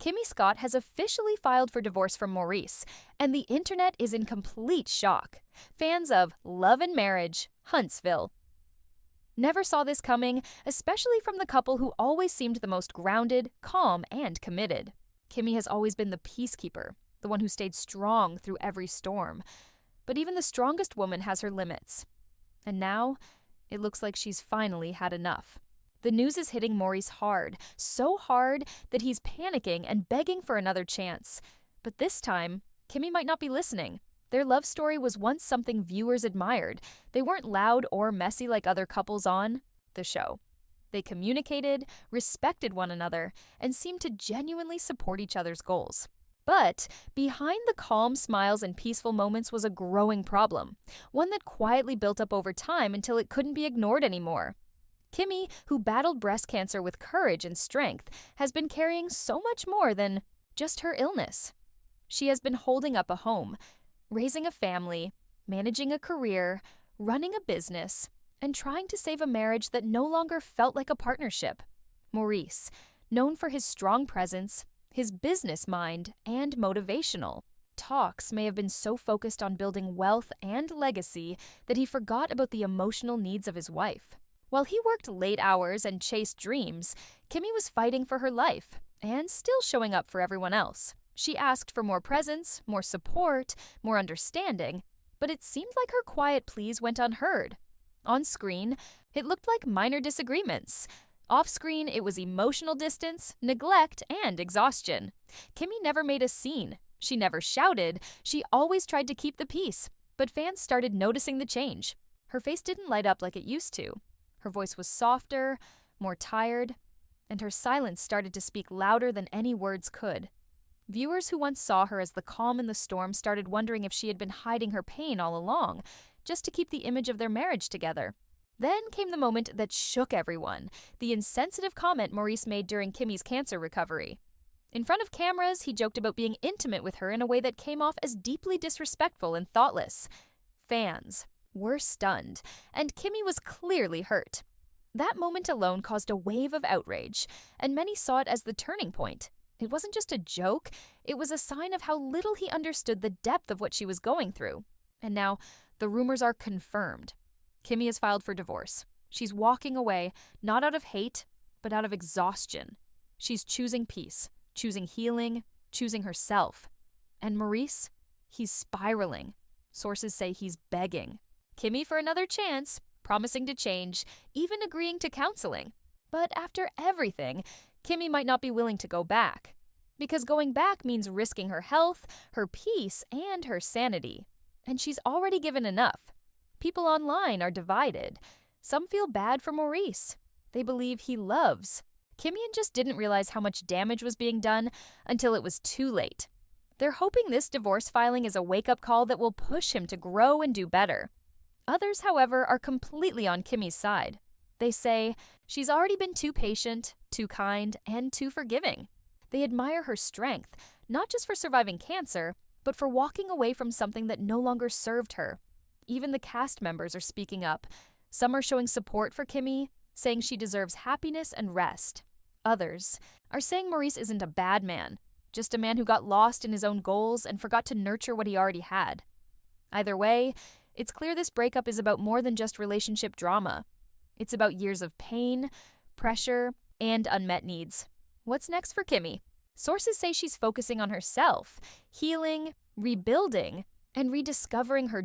Kimmi Scott has officially filed for divorce from Maurice, and the internet is in complete shock. Fans of Love and Marriage, Huntsville never saw this coming, especially from the couple who always seemed the most grounded, calm, and committed. Kimmi has always been the peacekeeper, the one who stayed strong through every storm. But even the strongest woman has her limits. And now, it looks like she's finally had enough. The news is hitting Maurice hard, so hard that he's panicking and begging for another chance. But this time, Kimmi might not be listening. Their love story was once something viewers admired. They weren't loud or messy like other couples on the show. They communicated, respected one another, and seemed to genuinely support each other's goals. But behind the calm smiles and peaceful moments was a growing problem, one that quietly built up over time until it couldn't be ignored anymore. Kimmi, who battled breast cancer with courage and strength, has been carrying so much more than just her illness. She has been holding up a home, raising a family, managing a career, running a business, and trying to save a marriage that no longer felt like a partnership. Maurice, known for his strong presence, his business mind, and motivational talks, may have been so focused on building wealth and legacy that he forgot about the emotional needs of his wife. While he worked late hours and chased dreams, Kimmi was fighting for her life and still showing up for everyone else. She asked for more presence, more support, more understanding, but it seemed like her quiet pleas went unheard. On screen, it looked like minor disagreements. Off-screen, it was emotional distance, neglect, and exhaustion. Kimmi never made a scene. She never shouted. She always tried to keep the peace. But fans started noticing the change. Her face didn't light up like it used to. Her voice was softer, more tired, and her silence started to speak louder than any words could. Viewers who once saw her as the calm in the storm started wondering if she had been hiding her pain all along, just to keep the image of their marriage together. Then came the moment that shook everyone, the insensitive comment Maurice made during Kimmi's cancer recovery. In front of cameras, he joked about being intimate with her in a way that came off as deeply disrespectful and thoughtless. Fans were stunned, and Kimmi was clearly hurt. That moment alone caused a wave of outrage, and many saw it as the turning point. It wasn't just a joke, it was a sign of how little he understood the depth of what she was going through. And now, the rumors are confirmed. Kimmi has filed for divorce. She's walking away, not out of hate, but out of exhaustion. She's choosing peace, choosing healing, choosing herself. And Maurice? He's spiraling. Sources say he's begging Kimmi for another chance, promising to change, even agreeing to counseling. But after everything, Kimmi might not be willing to go back. Because going back means risking her health, her peace, and her sanity. And she's already given enough. People online are divided. Some feel bad for Maurice. They believe he loves Kimmi and just didn't realize how much damage was being done until it was too late. They're hoping this divorce filing is a wake-up call that will push him to grow and do better. Others, however, are completely on Kimmi's side. They say she's already been too patient, too kind, and too forgiving. They admire her strength, not just for surviving cancer, but for walking away from something that no longer served her. Even the cast members are speaking up. Some are showing support for Kimmi, saying she deserves happiness and rest. Others are saying Maurice isn't a bad man, just a man who got lost in his own goals and forgot to nurture what he already had. Either way, it's clear this breakup is about more than just relationship drama. It's about years of pain, pressure, and unmet needs. What's next for Kimmi? Sources say she's focusing on herself, healing, rebuilding, and rediscovering her